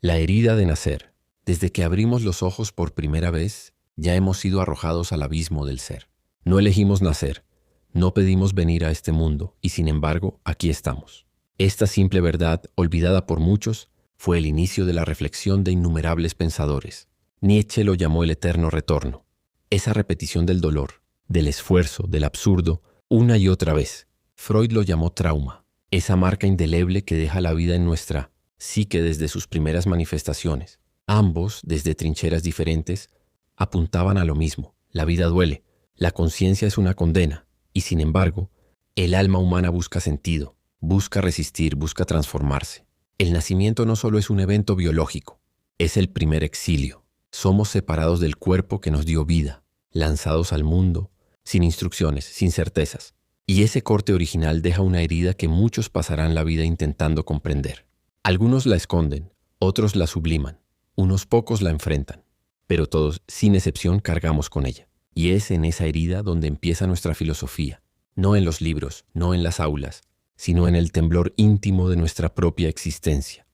La herida de nacer. Desde que abrimos los ojos por primera vez, ya hemos sido arrojados al abismo del ser. No elegimos nacer, no pedimos venir a este mundo y sin embargo aquí estamos. Esta simple verdad, olvidada por muchos, fue el inicio de la reflexión de innumerables pensadores. Nietzsche lo llamó el eterno retorno. Esa repetición del dolor, del esfuerzo, del absurdo, una y otra vez. Freud lo llamó trauma. Esa marca indeleble que deja la vida en nuestra psique desde sus primeras manifestaciones. Ambos, desde trincheras diferentes, apuntaban a lo mismo. La vida duele, la conciencia es una condena, y sin embargo, el alma humana busca sentido, busca resistir, busca transformarse. El nacimiento no solo es un evento biológico, es el primer exilio. Somos separados del cuerpo que nos dio vida, lanzados al mundo, sin instrucciones, sin certezas. Y ese corte original deja una herida que muchos pasarán la vida intentando comprender. Algunos la esconden, otros la subliman, unos pocos la enfrentan, pero todos, sin excepción, cargamos con ella. Y es en esa herida donde empieza nuestra filosofía, no en los libros, no en las aulas, sino en el temblor íntimo de nuestra propia existencia.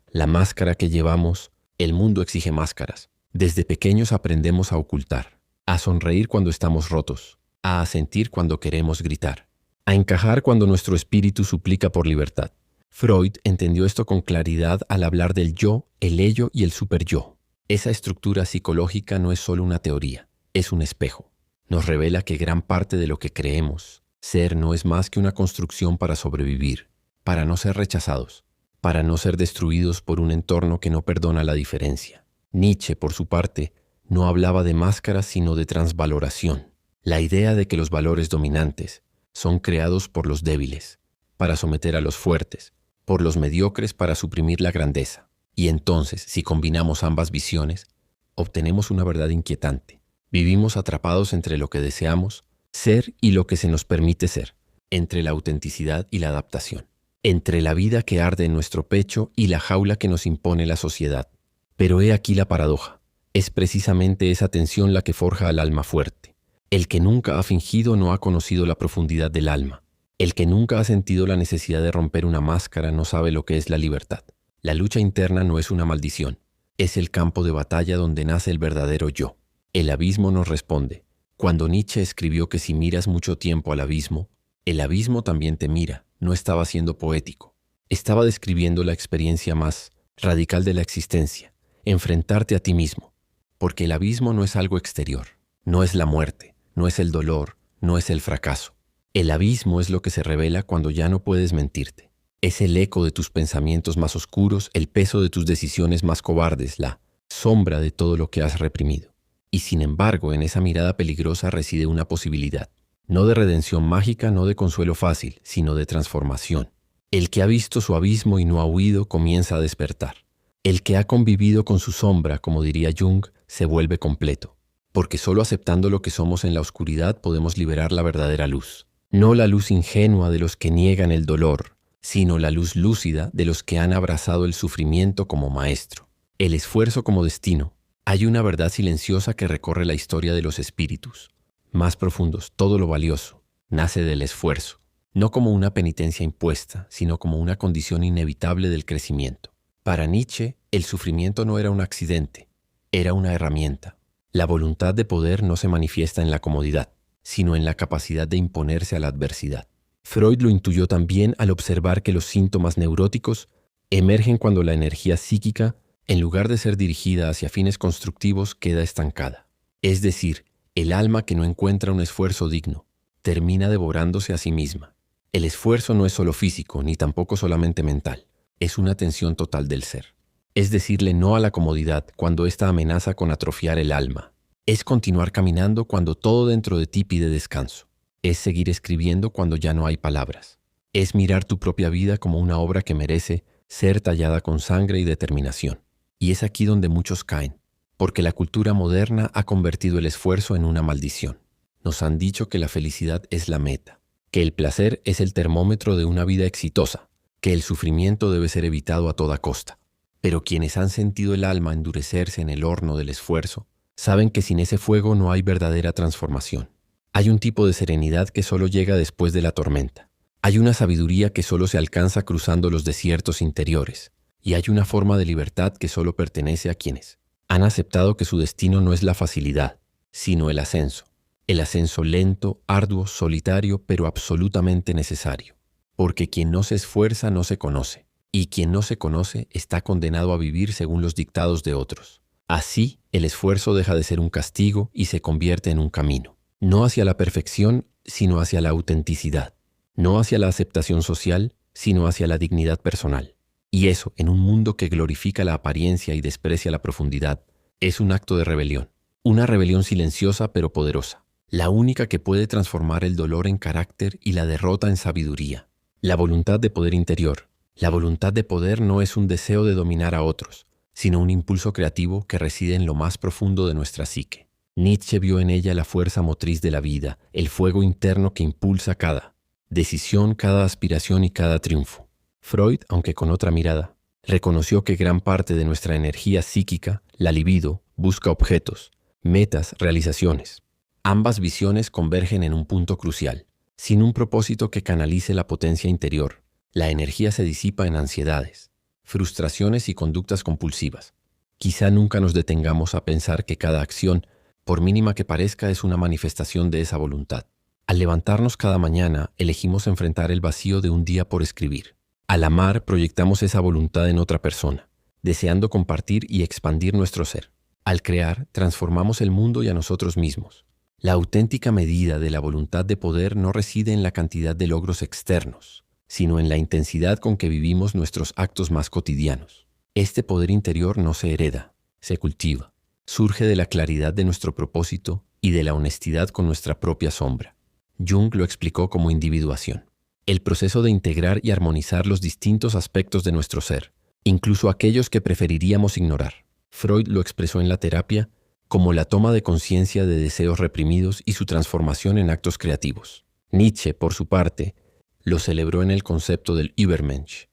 La máscara que llevamos, el mundo exige máscaras. Desde pequeños aprendemos a ocultar, a sonreír cuando estamos rotos, a asentir cuando queremos gritar, a encajar cuando nuestro espíritu suplica por libertad. Freud entendió esto con claridad al hablar del yo, el ello y el superyo. Esa estructura psicológica no es solo una teoría, es un espejo. Nos revela que gran parte de lo que creemos ser no es más que una construcción para sobrevivir, para no ser rechazados, para no ser destruidos por un entorno que no perdona la diferencia. Nietzsche, por su parte, no hablaba de máscaras sino de transvaloración. La idea de que los valores dominantes son creados por los débiles, para someter a los fuertes, por los mediocres para suprimir la grandeza. Y entonces, si combinamos ambas visiones, obtenemos una verdad inquietante. Vivimos atrapados entre lo que deseamos ser y lo que se nos permite ser, entre la autenticidad y la adaptación, entre la vida que arde en nuestro pecho y la jaula que nos impone la sociedad. Pero he aquí la paradoja. Es precisamente esa tensión la que forja al alma fuerte. El que nunca ha fingido no ha conocido la profundidad del alma. El que nunca ha sentido la necesidad de romper una máscara no sabe lo que es la libertad. La lucha interna no es una maldición, es el campo de batalla donde nace el verdadero yo. El abismo nos responde. Cuando Nietzsche escribió que si miras mucho tiempo al abismo, el abismo también te mira, no estaba siendo poético. Estaba describiendo la experiencia más radical de la existencia, enfrentarte a ti mismo. Porque el abismo no es algo exterior, no es la muerte, no es el dolor, no es el fracaso. El abismo es lo que se revela cuando ya no puedes mentirte. Es el eco de tus pensamientos más oscuros, el peso de tus decisiones más cobardes, la sombra de todo lo que has reprimido. Y sin embargo, en esa mirada peligrosa reside una posibilidad, no de redención mágica, no de consuelo fácil, sino de transformación. El que ha visto su abismo y no ha huido comienza a despertar. El que ha convivido con su sombra, como diría Jung, se vuelve completo. Porque solo aceptando lo que somos en la oscuridad podemos liberar la verdadera luz. No la luz ingenua de los que niegan el dolor, sino la luz lúcida de los que han abrazado el sufrimiento como maestro, el esfuerzo como destino. Hay una verdad silenciosa que recorre la historia de los espíritus. Más profundos, todo lo valioso, nace del esfuerzo, no como una penitencia impuesta, sino como una condición inevitable del crecimiento. Para Nietzsche, el sufrimiento no era un accidente, era una herramienta. La voluntad de poder no se manifiesta en la comodidad, sino en la capacidad de imponerse a la adversidad. Freud lo intuyó también al observar que los síntomas neuróticos emergen cuando la energía psíquica, en lugar de ser dirigida hacia fines constructivos, queda estancada. Es decir, el alma que no encuentra un esfuerzo digno, termina devorándose a sí misma. El esfuerzo no es solo físico, ni tampoco solamente mental. Es una tensión total del ser. Es decirle no a la comodidad cuando ésta amenaza con atrofiar el alma. Es continuar caminando cuando todo dentro de ti pide descanso. Es seguir escribiendo cuando ya no hay palabras. Es mirar tu propia vida como una obra que merece ser tallada con sangre y determinación. Y es aquí donde muchos caen, porque la cultura moderna ha convertido el esfuerzo en una maldición. Nos han dicho que la felicidad es la meta, que el placer es el termómetro de una vida exitosa, que el sufrimiento debe ser evitado a toda costa. Pero quienes han sentido el alma endurecerse en el horno del esfuerzo, saben que sin ese fuego no hay verdadera transformación. Hay un tipo de serenidad que solo llega después de la tormenta. Hay una sabiduría que solo se alcanza cruzando los desiertos interiores. Y hay una forma de libertad que solo pertenece a quienes han aceptado que su destino no es la facilidad, sino el ascenso. El ascenso lento, arduo, solitario, pero absolutamente necesario. Porque quien no se esfuerza no se conoce, y quien no se conoce está condenado a vivir según los dictados de otros. Así, el esfuerzo deja de ser un castigo y se convierte en un camino. No hacia la perfección, sino hacia la autenticidad. No hacia la aceptación social, sino hacia la dignidad personal. Y eso, en un mundo que glorifica la apariencia y desprecia la profundidad, es un acto de rebelión. Una rebelión silenciosa pero poderosa. La única que puede transformar el dolor en carácter y la derrota en sabiduría. La voluntad de poder interior. La voluntad de poder no es un deseo de dominar a otros, sino un impulso creativo que reside en lo más profundo de nuestra psique. Nietzsche vio en ella la fuerza motriz de la vida, el fuego interno que impulsa cada decisión, cada aspiración y cada triunfo. Freud, aunque con otra mirada, reconoció que gran parte de nuestra energía psíquica, la libido, busca objetos, metas, realizaciones. Ambas visiones convergen en un punto crucial. Sin un propósito que canalice la potencia interior, la energía se disipa en ansiedades, frustraciones y conductas compulsivas. Quizá nunca nos detengamos a pensar que cada acción, por mínima que parezca, es una manifestación de esa voluntad. Al levantarnos cada mañana, elegimos enfrentar el vacío de un día por escribir. Al amar, proyectamos esa voluntad en otra persona, deseando compartir y expandir nuestro ser. Al crear, transformamos el mundo y a nosotros mismos. La auténtica medida de la voluntad de poder no reside en la cantidad de logros externos, sino en la intensidad con que vivimos nuestros actos más cotidianos. Este poder interior no se hereda, se cultiva. Surge de la claridad de nuestro propósito y de la honestidad con nuestra propia sombra. Jung lo explicó como individuación. El proceso de integrar y armonizar los distintos aspectos de nuestro ser, incluso aquellos que preferiríamos ignorar. Freud lo expresó en la terapia como la toma de conciencia de deseos reprimidos y su transformación en actos creativos. Nietzsche, por su parte, lo celebró en el concepto del Übermensch,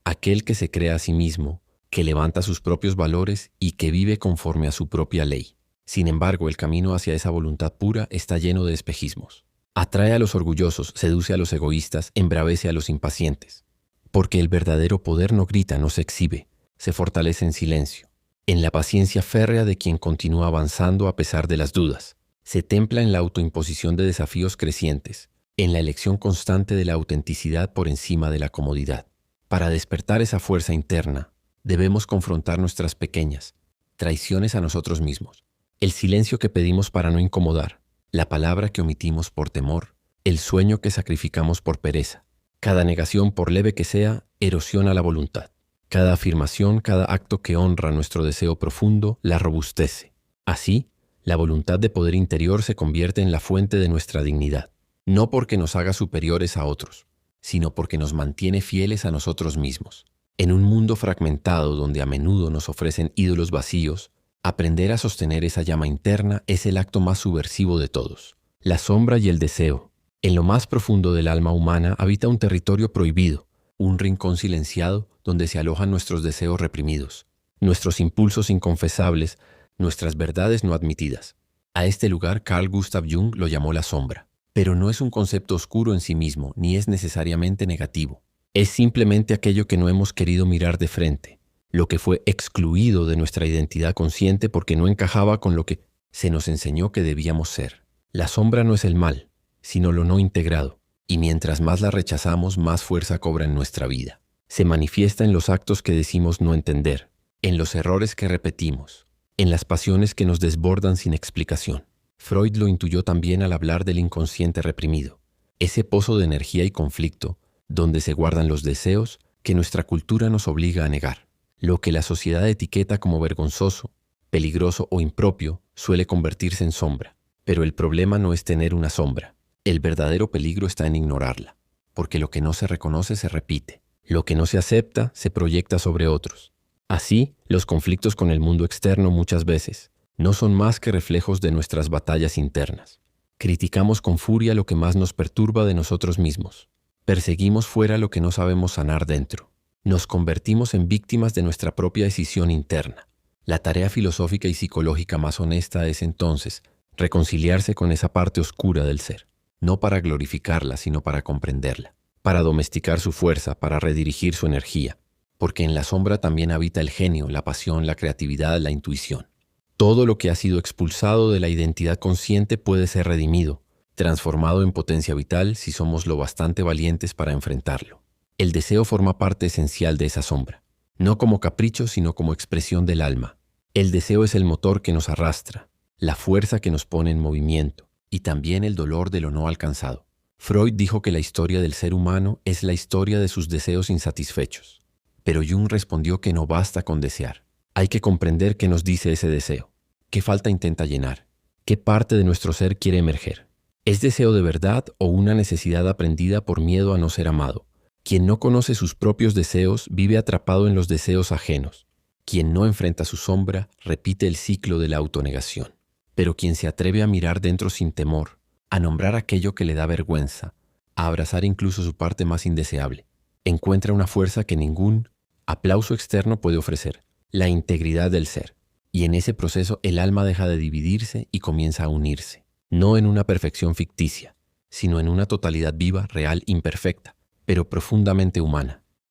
aquel que se crea a sí mismo, que levanta sus propios valores y que vive conforme a su propia ley. Sin embargo, el camino hacia esa voluntad pura está lleno de espejismos. Atrae a los orgullosos, seduce a los egoístas, embravece a los impacientes. Porque el verdadero poder no grita, no se exhibe, se fortalece en silencio. En la paciencia férrea de quien continúa avanzando a pesar de las dudas. Se templa en la autoimposición de desafíos crecientes, en la elección constante de la autenticidad por encima de la comodidad. Para despertar esa fuerza interna, debemos confrontar nuestras pequeñas traiciones a nosotros mismos. El silencio que pedimos para no incomodar, la palabra que omitimos por temor, el sueño que sacrificamos por pereza. Cada negación, por leve que sea, erosiona la voluntad. Cada afirmación, cada acto que honra nuestro deseo profundo, la robustece. Así, la voluntad de poder interior se convierte en la fuente de nuestra dignidad, no porque nos haga superiores a otros, sino porque nos mantiene fieles a nosotros mismos. En un mundo fragmentado donde a menudo nos ofrecen ídolos vacíos, aprender a sostener esa llama interna es el acto más subversivo de todos. La sombra y el deseo. En lo más profundo del alma humana habita un territorio prohibido, un rincón silenciado donde se alojan nuestros deseos reprimidos, nuestros impulsos inconfesables, nuestras verdades no admitidas. A este lugar Carl Gustav Jung lo llamó la sombra. Pero no es un concepto oscuro en sí mismo, ni es necesariamente negativo. Es simplemente aquello que no hemos querido mirar de frente, lo que fue excluido de nuestra identidad consciente porque no encajaba con lo que se nos enseñó que debíamos ser. La sombra no es el mal, sino lo no integrado, y mientras más la rechazamos, más fuerza cobra en nuestra vida. Se manifiesta en los actos que decimos no entender, en los errores que repetimos, en las pasiones que nos desbordan sin explicación. Freud lo intuyó también al hablar del inconsciente reprimido, ese pozo de energía y conflicto donde se guardan los deseos que nuestra cultura nos obliga a negar. Lo que la sociedad etiqueta como vergonzoso, peligroso o impropio suele convertirse en sombra. Pero el problema no es tener una sombra. El verdadero peligro está en ignorarla, porque lo que no se reconoce se repite. Lo que no se acepta se proyecta sobre otros. Así, los conflictos con el mundo externo muchas veces no son más que reflejos de nuestras batallas internas. Criticamos con furia lo que más nos perturba de nosotros mismos. Perseguimos fuera lo que no sabemos sanar dentro. Nos convertimos en víctimas de nuestra propia decisión interna. La tarea filosófica y psicológica más honesta es entonces reconciliarse con esa parte oscura del ser, no para glorificarla, sino para comprenderla, para domesticar su fuerza, para redirigir su energía. porque en la sombra también habita el genio, la pasión, la creatividad, la intuición. Todo lo que ha sido expulsado de la identidad consciente puede ser redimido, transformado en potencia vital si somos lo bastante valientes para enfrentarlo. El deseo forma parte esencial de esa sombra, no como capricho, sino como expresión del alma. El deseo es el motor que nos arrastra, la fuerza que nos pone en movimiento, y también el dolor de lo no alcanzado. Freud dijo que la historia del ser humano es la historia de sus deseos insatisfechos. Pero Jung respondió que no basta con desear. Hay que comprender qué nos dice ese deseo, qué falta intenta llenar, qué parte de nuestro ser quiere emerger. ¿Es deseo de verdad o una necesidad aprendida por miedo a no ser amado? Quien no conoce sus propios deseos vive atrapado en los deseos ajenos. Quien no enfrenta su sombra repite el ciclo de la autonegación. Pero quien se atreve a mirar dentro sin temor, a nombrar aquello que le da vergüenza, a abrazar incluso su parte más indeseable, encuentra una fuerza que ningún aplauso externo puede ofrecer, la integridad del ser. Y en ese proceso el alma deja de dividirse y comienza a unirse, no en una perfección ficticia, sino en una totalidad viva, real, imperfecta, pero profundamente humana.